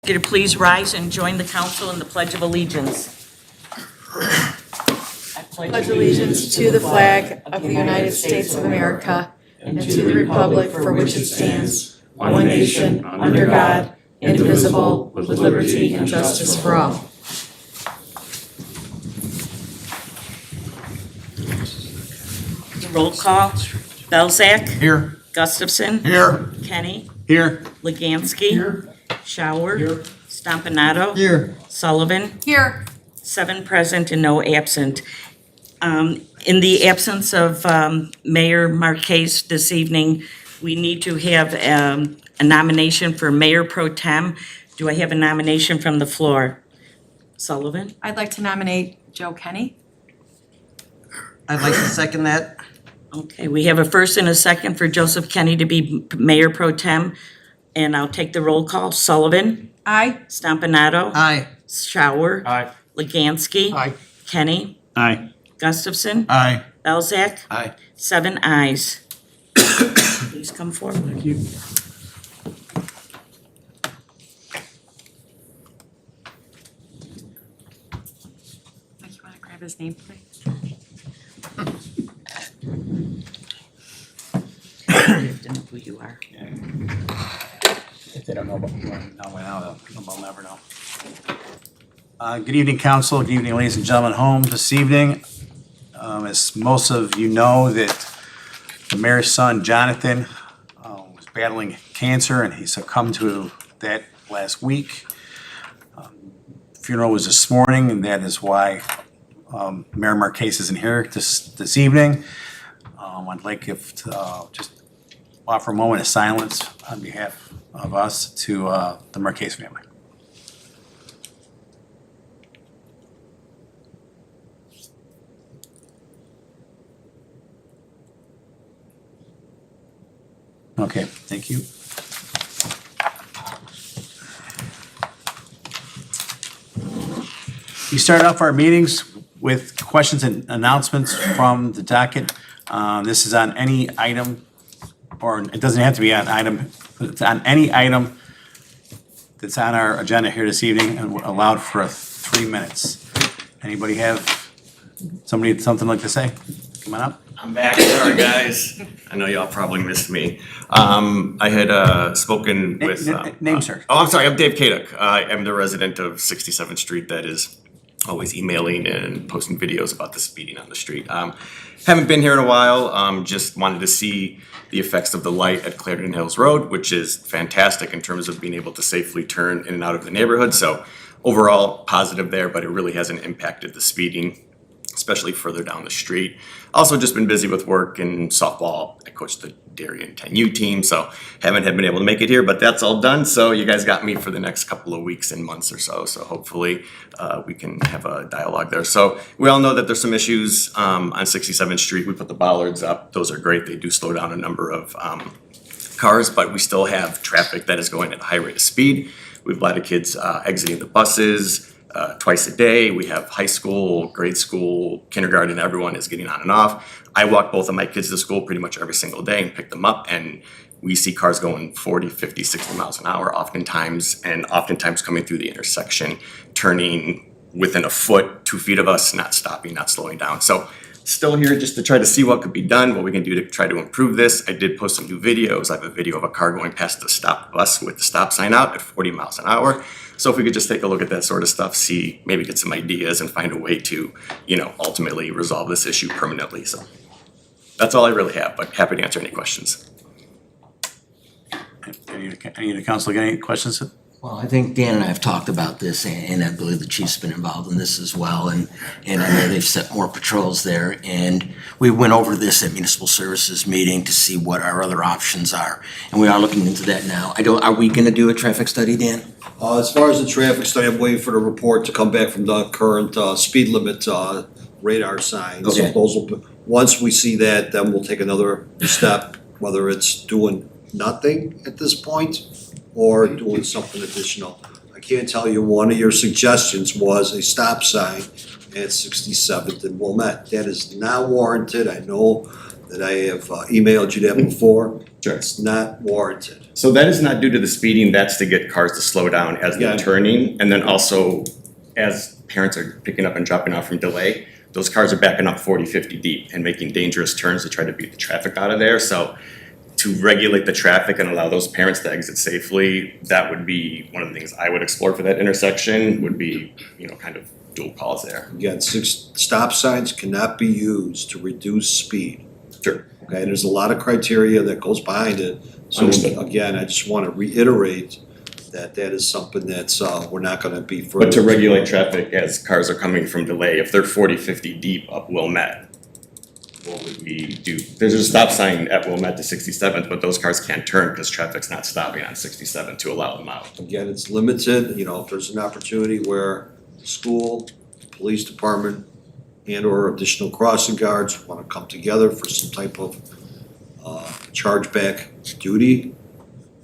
you to please rise and join the council in the Pledge of Allegiance. I Pledge allegiance to the flag of the United States of America and to the republic for which it stands, one nation, under God, indivisible, with liberty and justice for all. Roll call. Belzak. Here. Gustafson. Here. Kenny. Here. Legansky. Here. Shower. Here. Stompanato. Here. Sullivan. Here. 7 present and no absent. In the absence of Mayor Marquez this evening, we need to have a nomination for Mayor Pro Tem. Do I have a nomination from the floor? Sullivan? I'd like to nominate Joe Kenny. I'd like to second that. Okay, we have a first and a second for Joseph Kenny to be Mayor Pro Tem, and I'll take the roll call. Sullivan? Aye. Stompanato? Aye. Shower? Aye. Legansky? Aye. Kenny? Aye. Gustafson? Aye. Belzak? Aye. 7 ayes. Please come forward. Thank you. Mike, you want to grab his name, please? You have to know who you are. If they don't know about, they'll never know. Good evening, council. Good evening, ladies and gentlemen, home this evening. As most of you know, that the mayor's son, Jonathan, was battling cancer and he succumbed to that last week. Funeral was this morning, and that is why Mayor Marquez isn't here this evening. I'd like if just offer a moment of silence on behalf of us to the Marquez family. Okay, thank you. We start off our meetings with questions and announcements from the docket. This is on any item, or it doesn't have to be on item, but it's on any item that's on our agenda here this evening, and we're allowed for 3 minutes. Anybody have something like to say? Come on up. I'm back. Sorry, guys. I know y'all probably missed me. I had spoken with... Name, sir. Oh, I'm sorry. I'm Dave Kaduk. I am the resident of 67th Street that is always emailing and posting videos about the speeding on the street. Haven't been here in a while. Just wanted to see the effects of the light at Clarendon Hills Road, which is fantastic in terms of being able to safely turn in and out of the neighborhood. So overall, positive there, but it really hasn't impacted the speeding, especially further down the street. Also just been busy with work and softball. I coached the Darien 10U team, so haven't been able to make it here, but that's all done. So you guys got me for the next couple of weeks and months or so. So hopefully we can have a dialogue there. So we all know that there's some issues on 67th Street. We put the bollards up. Those are great. They do slow down a number of cars, but we still have traffic that is going at a high rate of speed. We have a lot of kids exiting the buses twice a day. We have high school, grade school, kindergarten, everyone is getting on and off. I walk both of my kids to school pretty much every single day and pick them up, and we see cars going 40, 50, 60 miles an hour oftentimes, and oftentimes coming through the intersection, turning within a foot, 2 feet of us, not stopping, not slowing down. So still here just to try to see what could be done, what we can do to try to improve this. I did post some new videos. I have a video of a car going past the stop bus with the stop sign out at 40 miles an hour. So if we could just take a look at that sort of stuff, see, maybe get some ideas and find a way to, ultimately resolve this issue permanently. So that's all I really have, but happy to answer any questions. Any of the council got any questions? Well, I think Dan and I have talked about this, and I believe the chief's been involved in this as well, and I know they've set more patrols there, and we went over this at municipal services meeting to see what our other options are, and we are looking into that now. Are we gonna do a traffic study, Dan? As far as the traffic study, I'm waiting for the report to come back from the current speed limit radar signs. Okay. Those will, once we see that, then we'll take another step, whether it's doing nothing at this point or doing something additional. I can't tell you, one of your suggestions was a stop sign at 67th and Wilmette. That is not warranted. I know that I have emailed you that before. Sure. It's not warranted. So that is not due to the speeding, that's to get cars to slow down as they're Yeah. turning. And then also, as parents are picking up and dropping off from delay, those cars are backing up 40, 50 deep and making dangerous turns to try to beat the traffic out of there. So to regulate the traffic and allow those parents to exit safely, that would be one of the things I would explore for that intersection, would be, kind of dual calls there. Again, stop signs cannot be used to reduce speed. Sure. Okay, there's a lot of criteria that goes behind it. So Understood. again, I just want to reiterate that is something that's, we're not going to be further. But to regulate traffic as cars are coming from delay, if they're 40, 50 deep up Wilmette, what would we do? There's a stop sign at Wilmette to 67th, but those cars can't turn because traffic's not stopping on 67 to allow them out. Again, it's limited, if there's an opportunity where school, police department, and/or additional crossing guards want to come together for some type of chargeback duty,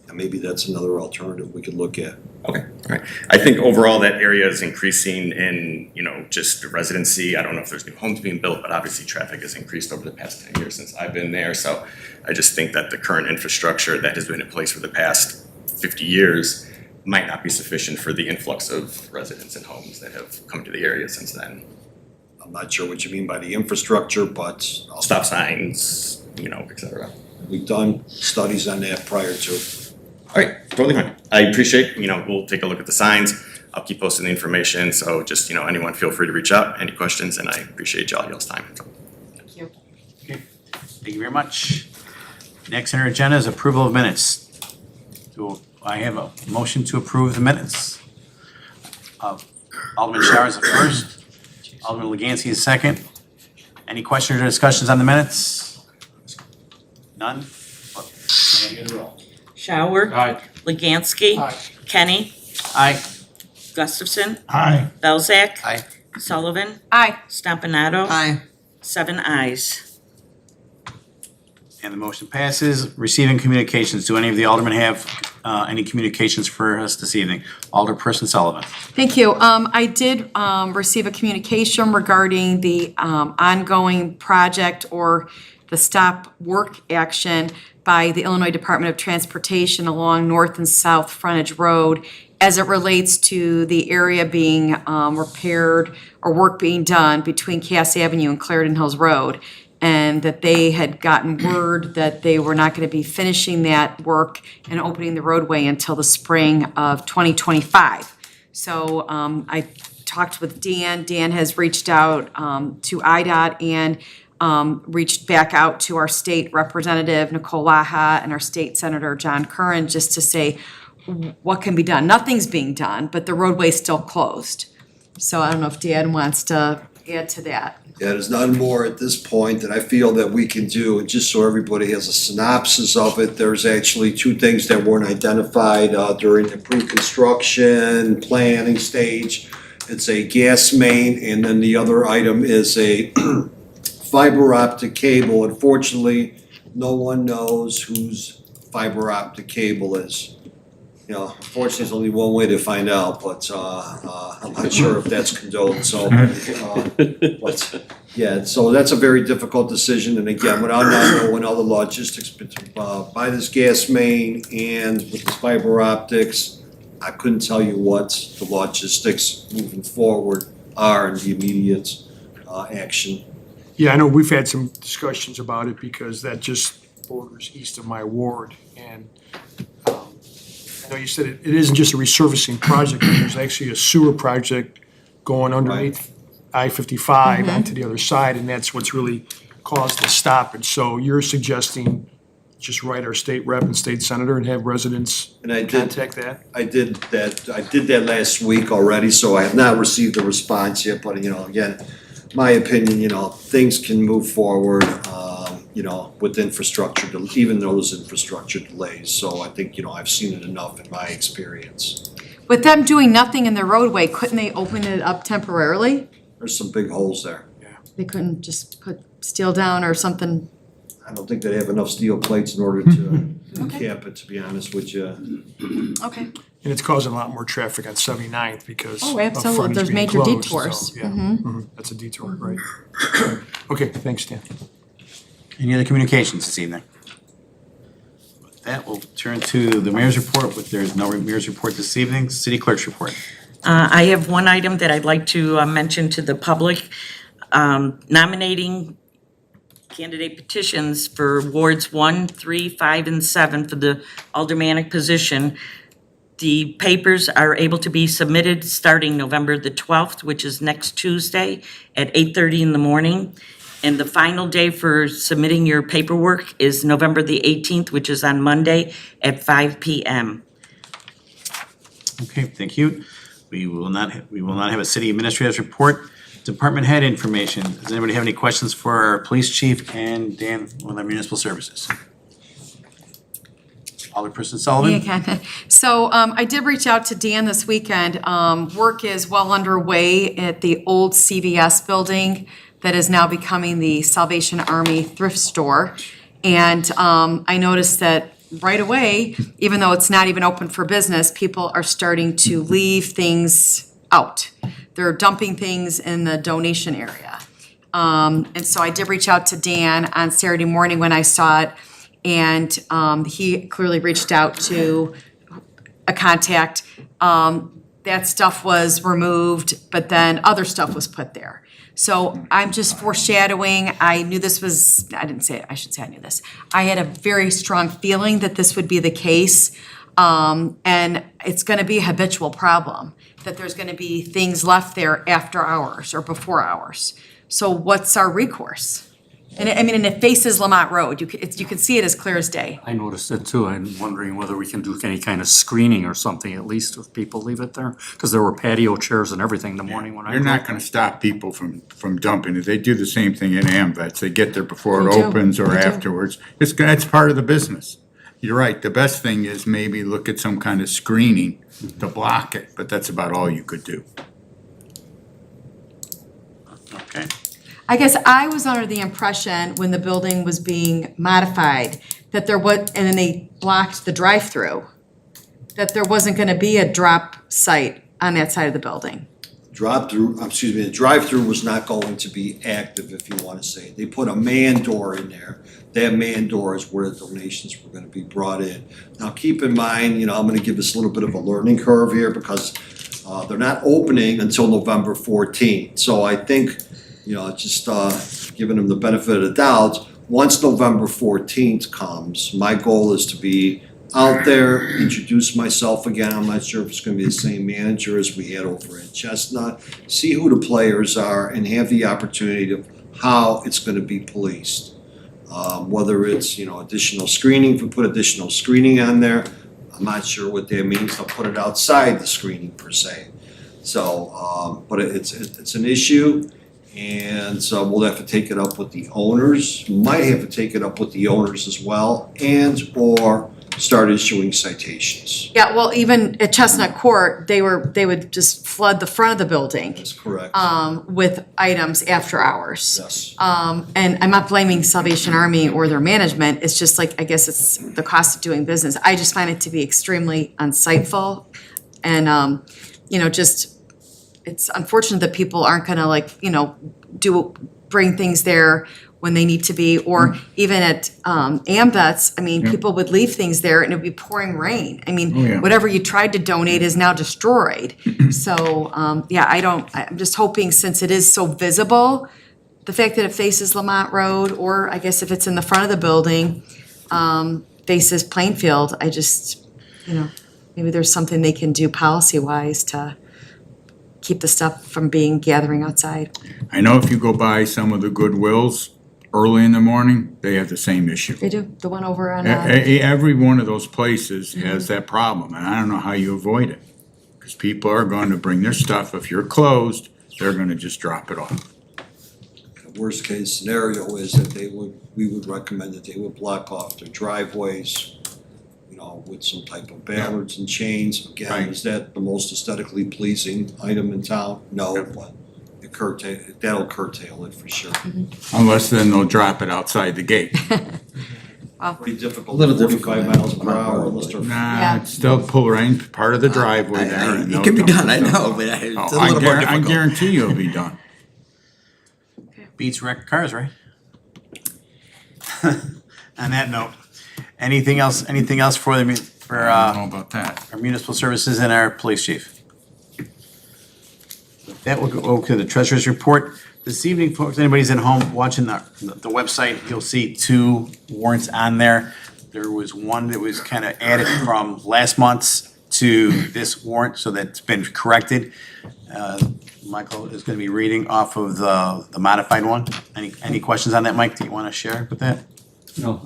and maybe that's another alternative we could look at. Okay, all right. I think overall that area is increasing in, just residency. I don't know if there's new homes being built, but obviously traffic has increased over the past 10 years since I've been there. So I just think that the current infrastructure that has been in place for the past 50 years might not be sufficient for the influx of residents and homes that have come to the area since then. I'm not sure what you mean by the infrastructure, but Stop signs, et cetera. we've done studies on that prior to. All right, totally fine. I appreciate, we'll take a look at the signs. I'll keep posting the information. So just, anyone feel free to reach out, any questions, and I appreciate y'all's time. Thank you. Okay, thank you very much. Next on our agenda is approval of minutes. Do I have a motion to approve the minutes? Alderman Showers the first, Alderman Legansky the second. Any questions or discussions on the minutes? None? May I get a roll? Shower. Aye. Legansky. Aye. Kenny. Aye. Gustafson. Aye. Belzak. Aye. Sullivan. Aye. Stompanato. Aye. 7 ayes. And the motion passes. Receiving communications. Do any of the aldermen have any communications for us this evening? Alderperson Sullivan. Thank you. I did receive a communication regarding the ongoing project or the stop work action by the Illinois Department of Transportation along North and South Frontage Road as it relates to the area being repaired or work being done between Cass Avenue and Clarendon Hills Road. And that they had gotten word that they were not going to be finishing that work and opening the roadway until the spring of 2025. So I talked with Dan. Dan has reached out to IDOT and reached back out to our state representative, Nicole Laha, and our state senator, John Curran, just to say what can be done. Nothing's being done, but the roadway's still closed. So I don't know if Dan wants to add to that. Yeah, there's none more at this point that I feel that we can do, and just so everybody has a synopsis of it, there's actually two things that weren't identified during the pre-construction planning stage. It's a gas main, and then the other item is a fiber optic cable. Unfortunately, no one knows whose fiber optic cable is. Unfortunately, there's only one way to find out, but I'm not sure if that's condoned, so. But, yeah, so that's a very difficult decision, and again, without not knowing all the logistics by this gas main and with this fiber optics, I couldn't tell you what the logistics moving forward are in the immediate action. Yeah, I know we've had some discussions about it because that just borders east of my ward. And I know you said it isn't just a resurfacing project, there's actually a sewer project going underneath I-55 onto the other side, and that's what's really caused the stoppage. So you're suggesting just write our state rep and state senator and have residents And I did, contact that? I did that last week already, so I have not received a response yet, but again, my opinion, things can move forward, with infrastructure, even those infrastructure delays. So I think, I've seen it enough in my experience. With them doing nothing in the roadway, couldn't they open it up temporarily? There's some big holes there. They couldn't just put steel down or something? I don't think they have enough steel plates in order to cap it, to be honest with you. Okay. And it's causing a lot more traffic on 79th because Oh, of absolutely. frontage There's being major closed, detours. so, yeah. That's a detour, right. Okay, thanks, Dan. Any other communications this evening? that, we'll turn to the mayor's report, but there's no mayor's report this evening. City clerk's report. I have one item that I'd like to mention to the public. Nominating candidate petitions for wards 1, 3, 5, and 7 for the aldermanic position. The papers are able to be submitted starting November the 12th, which is next Tuesday at 8:30 in the morning. And the final day for submitting your paperwork is November the 18th, which is on Monday at 5 p.m. Okay, thank you. We will not have a city administrator's report. Department head information. Does anybody have any questions for our police chief and Dan with our municipal services? Alderperson Sullivan? Yeah, Ken. So I did reach out to Dan this weekend. Work is well underway at the old CVS building that is now becoming the Salvation Army thrift store. And I noticed that right away, even though it's not even open for business, people are starting to leave things out. They're dumping things in the donation area. And so I did reach out to Dan on Saturday morning when I saw it, and he clearly reached out to a contact. That stuff was removed, but then other stuff was put there. So I'm just foreshadowing. I knew this was, I didn't say it, I should say I knew this. I had a very strong feeling that this would be the case. And it's gonna be a habitual problem, that there's gonna be things left there after hours or before hours. So what's our recourse? And and it faces Lamont Road. You can see it as clear as day. I noticed it too. I'm wondering whether we can do any kind of screening or something, at least if people leave it there. Because there were patio chairs and everything in the morning when I. You're not gonna stop people from dumping it. They do the same thing in AMVets. They get there before it They do. opens or They do. afterwards. It's part of the business. You're right. The best thing is maybe look at some kind of screening to block it, but that's about all you could do. Okay. I guess I was under the impression when the building was being modified that there was, and then they blocked the drive-through, that there wasn't gonna be a drop site on that side of the building. The drive-through was not going to be active, if you wanna say. They put a man door in there. That man door is where the donations were gonna be brought in. Now, keep in mind, I'm gonna give us a little bit of a learning curve here because they're not opening until November 14th. So I think, just giving them the benefit of the doubt, once November 14th comes, my goal is to be out there, introduce myself again. I'm not sure if it's gonna be the same manager as we had over at Chestnut. See who the players are and have the opportunity of how it's gonna be policed. Whether it's, additional screening, if we put additional screening on there, I'm not sure what that means. They'll put it outside the screening per se. So, but it's an issue. And so we'll have to take it up with the owners, might have to take it up with the owners as well, or start issuing citations. Yeah, well, even at Chestnut Court, they would just flood the front of the building That's correct. with items after hours. Yes. And I'm not blaming Salvation Army or their management, it's just like, I guess it's the cost of doing business. I just find it to be extremely unsightful and, it's unfortunate that people aren't gonna bring things there when they need to be, or even at AMVets, people would leave things there and it would be pouring rain. yeah. Whatever you tried to donate is now destroyed. So, I'm just hoping, since it is so visible, the fact that it faces Lamont Road, or I guess if it's in the front of the building, faces Plainfield, maybe there's something they can do policy-wise to keep the stuff from gathering outside. I know if you go by some of the Goodwills early in the morning, they have the same issue. They do, the one over on, Every one of those places has that problem, and I don't know how you avoid it. Because people are going to bring their stuff. If you're closed, they're gonna just drop it off. The worst case scenario is that we would recommend that they would block off their driveways, with some type of ballards and chains. Again, Right. is that the most aesthetically pleasing item in town? No, but that'll curtail it for sure. Unless then they'll drop it outside the gate. Pretty difficult, Little 45 difficult. miles per hour unless they're. Nah, it's still pull right part of the driveway there. and It they'll can be dump done, I stuff. know, but it's Oh, a little more I difficult. guarantee you it'll be done. Beats wrecked cars, right? On that note, Anything else for the, for, I don't know about that. our municipal services and our police chief? With that, we'll go over to the treasurer's report. This evening, folks, anybody's at home watching the website, you'll see 2 warrants on there. There was one that was kind of added from last month's to this warrant, so that's been corrected. Michael is gonna be reading off of the modified one. Any questions on that, Mike, that you wanna share with that? No,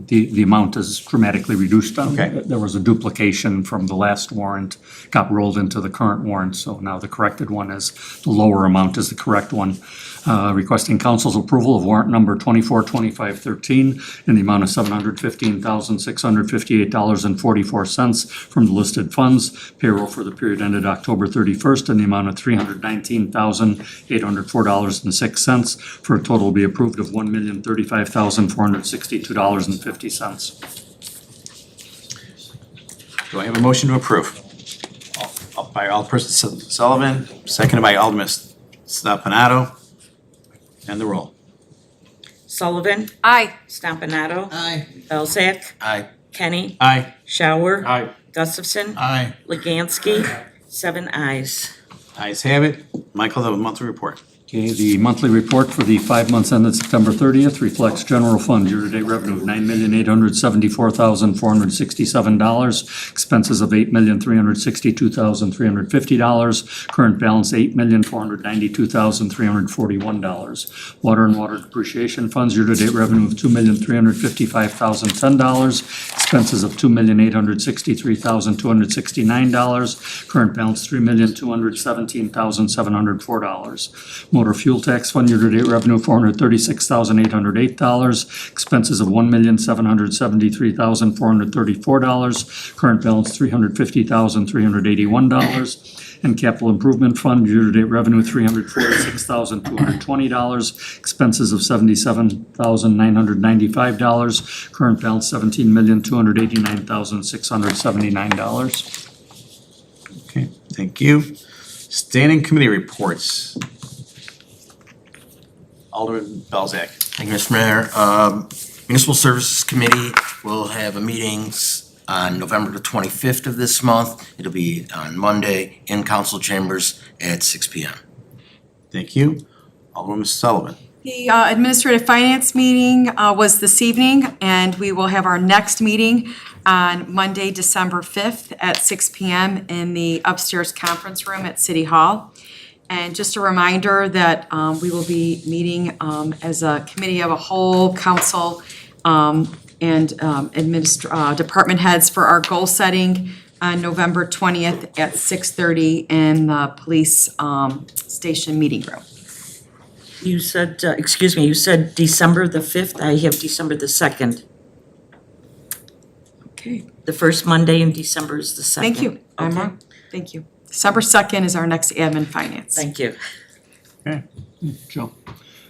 the amount is dramatically reduced. Okay. There was a duplication from the last warrant, got rolled into the current warrant, so now the corrected one is, the lower amount is the correct one. Requesting council's approval of warrant number 242513 in the amount of $715,658.44 from the listed funds. Payroll for the period ended October 31st in the amount of $319,804.06 for a total to be approved of $1,035,462.50. Do I have a motion to approve? By Alderperson Sullivan, seconded by Alderman Stompanato. And the roll. Sullivan, Aye. Stompanato, Aye. Belzak, Aye. Kenny, Aye. Shower, Aye. Gustafson, Aye. Leganski, 7 ayes. Ayes have it. Michael, the monthly report. Okay, the monthly report for the 5 months ended September 30th reflects general fund year-to-date revenue of $9,874,467, expenses of $8,362,350, current balance $8,492,341. Water and water depreciation funds year-to-date revenue of $2,355,010, expenses of $2,863,269, current balance $3,217,704. Motor fuel tax fund year-to-date revenue $436,808, expenses of $1,773,434, current balance $350,381, and capital improvement fund year-to-date revenue $346,220, expenses of $77,995, current balance $17,289,679. Okay, thank you. Standing committee reports. Alderman Belzak. Thank you, Mr. Mayor. Municipal Services Committee will have a meeting on November the 25th of this month. It'll be on Monday in council chambers at 6 p.m. Thank you. Alderman Sullivan. The administrative finance meeting was this evening, and we will have our next meeting on Monday, December 5th at 6 p.m. in the upstairs conference room at City Hall. And just a reminder that we will be meeting as a committee of a whole, council and department heads for our goal setting on November 20th at 6:30 in the police station meeting room. You said, excuse me, you said December the 5th? I have December the 2nd. Okay. The first Monday in December is the 2nd. Thank you. I'm Okay. wrong. Thank you. December 2nd is our next admin finance. Thank you. Joe.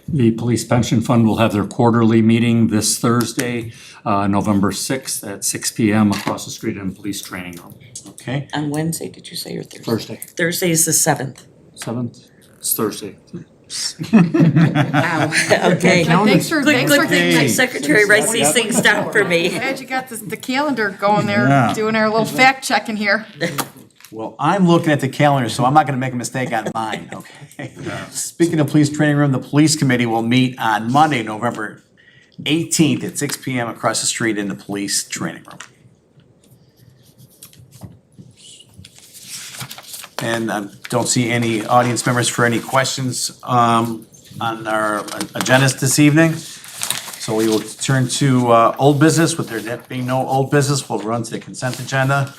The Police Pension Fund will have their quarterly meeting this Thursday, November 6th at 6 p.m. across the street in the police training room. Okay, On Wednesday, did you say, or Thursday? Thursday. Thursday is the 7th. 7th? It's Thursday. Wow, okay. Thanks for Good thing my Hey. secretary writes these things down for me. Glad you got the calendar going there, Yeah. doing our little fact checking here. well, I'm looking at the calendar, so I'm not gonna make a mistake on mine, okay? Speaking of police training room, the police committee will meet on Monday, November 18th at 6 p.m. across the street in the police training room. And I don't see any audience members for any questions on our agendas this evening. So we will turn to old business. With there being no old business, we'll run to the consent agenda.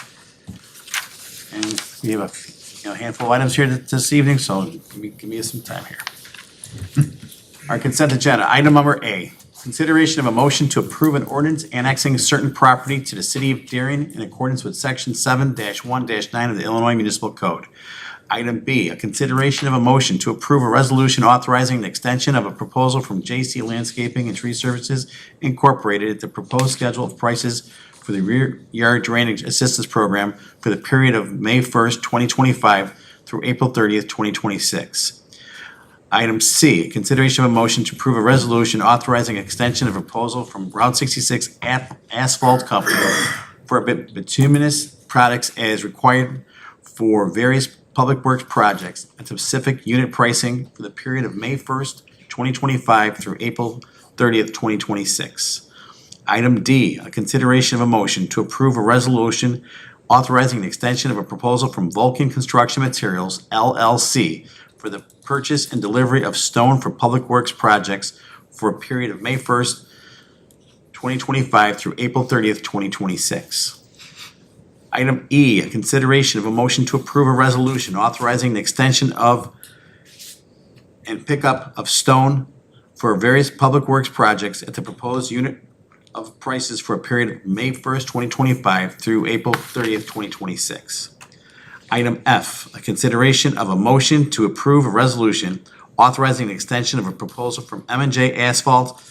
And we have a handful of items here this evening, so give me some time here. Our consent agenda, item number A, consideration of a motion to approve an ordinance annexing certain property to the city of Darien in accordance with section 7-1-9 of the Illinois Municipal Code. Item B, a consideration of a motion to approve a resolution authorizing an extension of a proposal from J.C. Landscaping and Tree Services Incorporated at the proposed schedule of prices for the rear yard drainage assistance program for the period of May 1st, 2025 through April 30th, 2026. Item C, consideration of a motion to approve a resolution authorizing extension of proposal from Route 66 Asphalt Company for bituminous products as required for various public works projects at specific unit pricing for the period of May 1st, 2025 through April 30th, 2026. Item D, a consideration of a motion to approve a resolution authorizing the extension of a proposal from Vulcan Construction Materials, LLC, for the purchase and delivery of stone for public works projects for a period of May 1st, 2025 through April 30th, 2026. Item E, a consideration of a motion to approve a resolution authorizing the extension of and pickup of stone for various public works projects at the proposed unit of prices for a period of May 1st, 2025 through April 30th, 2026. Item F, a consideration of a motion to approve a resolution authorizing the extension of a proposal from M&J Asphalt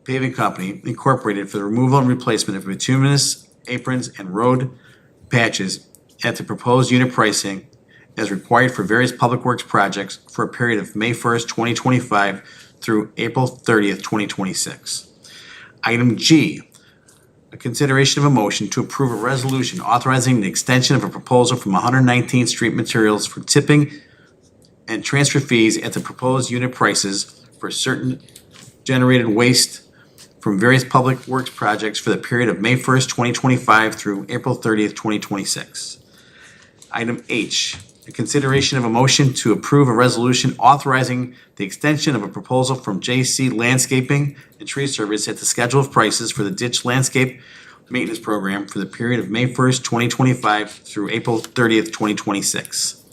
Paving Company Incorporated for the removal and replacement of bituminous aprons and road patches at the proposed unit pricing as required for various public works projects for a period of May 1st, 2025 through April 30th, 2026. Item G, a consideration of a motion to approve a resolution authorizing the extension of a proposal from 119th Street Materials for tipping and transfer fees at the proposed unit prices for certain generated waste from various public works projects for the period of May 1st, 2025 through April 30th, 2026. Item H, a consideration of a motion to approve a resolution authorizing the extension of a proposal from J.C. Landscaping and Tree Service at the schedule of prices for the ditch landscape maintenance program for the period of May 1st, 2025 through April 30th, 2026.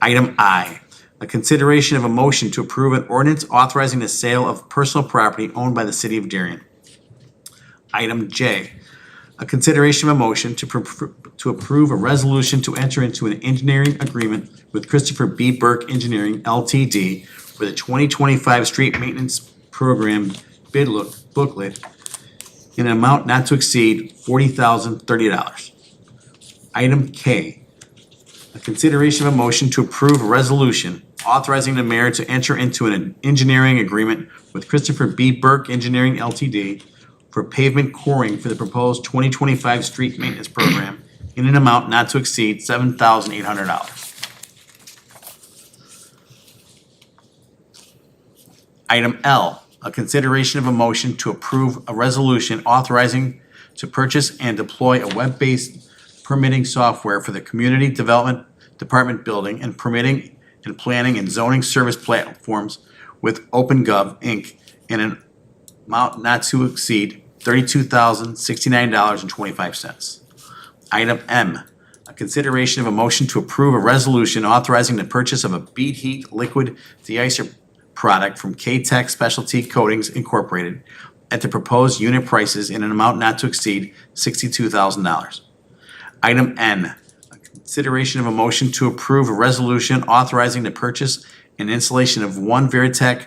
Item I, a consideration of a motion to approve an ordinance authorizing the sale of personal property owned by the city of Darien. Item J, a consideration of a motion to approve a resolution to enter into an engineering agreement with Christopher B. Burke Engineering LTD for the 2025 street maintenance program bid booklet in an amount not to exceed $40,030. Item K, a consideration of a motion to approve a resolution authorizing the mayor to enter into an engineering agreement with Christopher B. Burke Engineering LTD for pavement coring for the proposed 2025 street maintenance program in an amount not to exceed $7,800. Item L, a consideration of a motion to approve a resolution authorizing to purchase and deploy a web-based permitting software for the Community Development Department building and permitting and planning and zoning service platforms with OpenGov, Inc. in an amount not to exceed $32,069.25. Item M, a consideration of a motion to approve a resolution authorizing the purchase of a bead heat liquid deicer product from K-Tech Specialty Coatings Incorporated at the proposed unit prices in an amount not to exceed $62,000. Item N, a consideration of a motion to approve a resolution authorizing the purchase and installation of one Veritech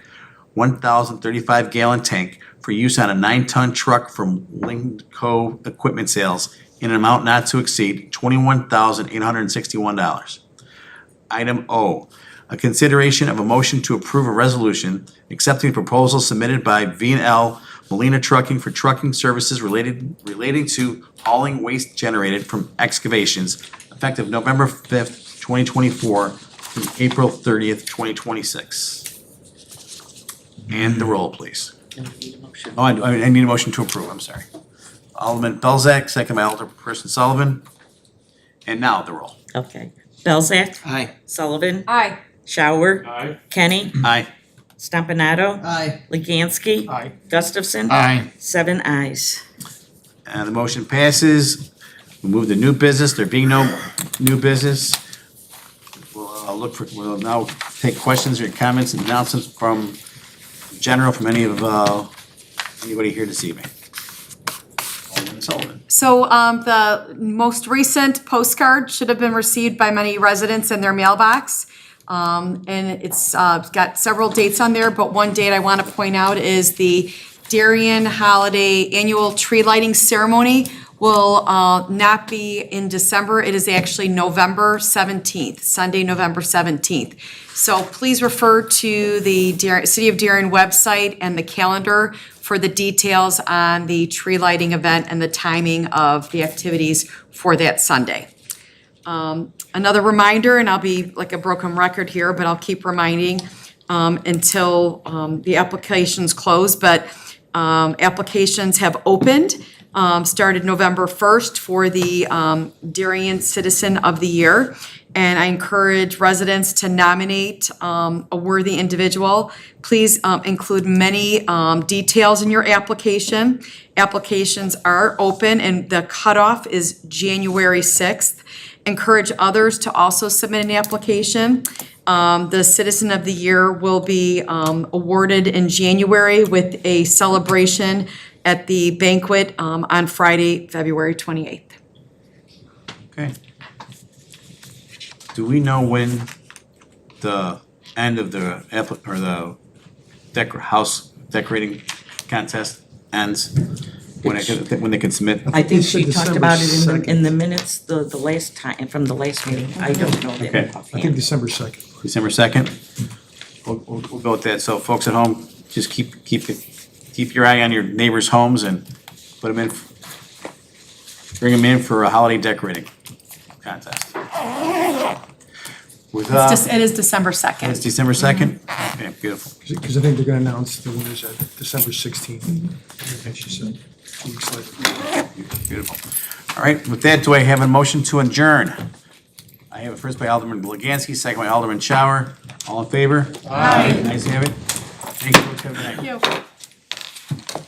1,035 gallon tank for use on a 9-ton truck from Linco Equipment Sales in an amount not to exceed $21,861. Item O, a consideration of a motion to approve a resolution accepting a proposal submitted by V&L Molina Trucking for trucking services relating to hauling waste generated from excavations effective November 5th, 2024 through April 30th, 2026. And the roll, please. Oh, I need a motion to approve, I'm sorry. Alderman Belzak, second by Alderperson Sullivan. And now the roll. Okay. Belzak. Aye. Sullivan. Aye. Shower. Kenny. Aye. Stompanato. Aye. Legansky. Aye. Gustafson. Aye. 7 ayes. And the motion passes. We move to new business. There being no new business, we'll now take questions or comments and announcements from general from anybody here this evening. Alderman Sullivan. So the most recent postcard should have been received by many residents in their mailbox. And it's got several dates on there, but one date I want to point out is the Darien Holiday Annual Tree Lighting Ceremony will not be in December. It is actually November 17th, Sunday, November 17th. So please refer to the City of Darien website and the calendar for the details on the tree lighting event and the timing of the activities for that Sunday. Another reminder, and I'll be like a broken record here, but I'll keep reminding until the applications close, but applications have opened, started November 1st for the Darien Citizen of the Year. And I encourage residents to nominate a worthy individual. Please include many details in your application. Applications are open and the cutoff is January 6th. Encourage others to also submit an application. The Citizen of the Year will be awarded in January with a celebration at the banquet on Friday, February 28th. Okay. Do we know when the end of the house decorating contest ends? When they can submit? I think said she talked December about it 2nd. in the minutes, the last time, from the last meeting. I don't know Okay. that I think offhand. December 2nd. December 2nd? We'll go with that. So folks at home, just keep your eye on your neighbors' homes and put them in, bring them in for a holiday decorating contest. With, It is December 2nd. it's December 2nd? Okay, beautiful. Because I think they're gonna announce the winners at December 16th. And she said, 2 weeks later. Beautiful. All right, with that, do I have a motion to adjourn? I have it first by Alderman Blaganski, second by Alderman Shower. All in favor? Aye. Ayes have it. Thanks, folks. Have a good night. Thank you.